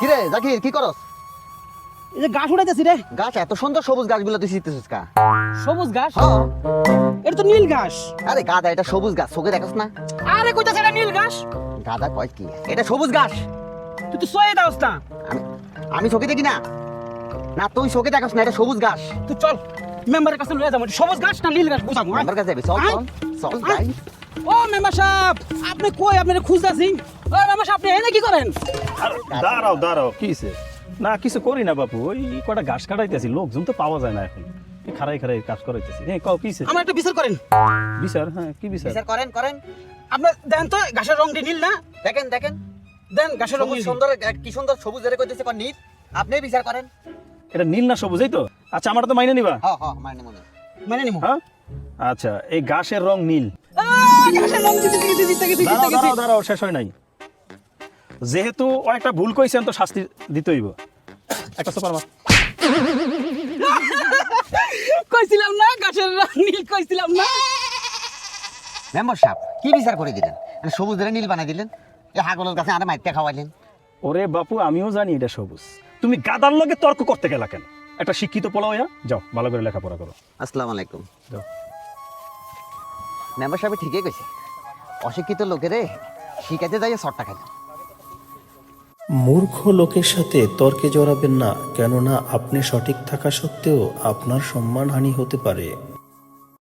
কিরে জাকির কি করস? এই যে ঘাস উড়াইতেছি রে। গাছ এত সুন্দর সবুজ গাছগুলো তুই শিখতেছিস কা? সবুজ ঘাস? হ্যাঁ। এটা তো নীল ঘাস। আরে গাদা, এটা সবুজ গাছ, চোখে দেখছ না? আরে কইতাছে এটা নীল ঘাস। গাদা কয় কি, এটা সবুজ ঘাস। তুই তো সয়ে দাওস না। আমি আমি চোখে দেখি না। না তুই চোখে দেখছ না, এটা সবুজ ঘাস। তুই চল মেম্বারের কাছে লয়ে যাবো। এটা সবুজ ঘাস না নীল ঘাস বুঝাবো। আমার কাছে যাবি, চল চল চল যাই। ও মেম্বার সাহেব, আপনি কই? আপনারে খুঁজতাছি। ও মেম্বার সাহেব, আপনি এনে কি করেন? দাঁড়াও দাঁড়াও, কি হইছে? না কিছু করি না বাপু, ওই কটা ঘাস কাটাইতেছি, লোকজন তো পাওয়া যায় না এখন, এই খাড়াই খাড়াই কাজ করাইতেছি। হ্যাঁ কও কি হইছে? আমার একটা বিচার করেন। বিচার? হ্যাঁ কি বিচার? বিচার করেন করেন। আপনি দেন তো ঘাসের রংটি নীল না? দেখেন দেখেন, দেন ঘাসের রং সবুজ নীল। সুন্দর, কি সুন্দর সবুজ এর কইতেছে কোন নীল। আপনি বিচার করেন। এটা নীল না সবুজ? এই তো। আচ্ছা আমার তো মাইনে নিবা? হ্যাঁ হ্যাঁ মানে মনে। মানে নিমু। হ্যাঁ আচ্ছা, এই ঘাসের রং নীল। ঘাসের রং দিতে দাঁড়াও দাঁড়াও দাঁড়াও, শেষ হয় নাই। যেহেতু ও একটা ভুল কইছেন তো শাস্তি দিতে হইব। একটা সুপার মার। কইছিলাম না ঘাসের রং নীল, কইছিলাম না। মেম্বার সাহেব কি বিচার করে দিলেন? মানে সবুজ এর নীল বানাই দিলেন। এই হাগলের কাছে আরে মাইরতে খাওয়াইলেন। ওরে বাপু, আমিও জানি এটা সবুজ, তুমি গাদার লগে তর্ক করতে গেলা কেন? একটা শিক্ষিত পোলা হইয়া যাও, ভালো করে লেখাপড়া করো। আসসালামু আলাইকুম। যাও। মেম্বার সাহেব ঠিকই কইছে, অশিক্ষিত লোকেরে শিখাইতে যাইয়ে শর্টটা খাই। মূর্খ লোকের সাথে তর্কে জড়াবেন না, কেননা আপনি সঠিক থাকা সত্ত্বেও আপনার সম্মানহানি হতে পারে।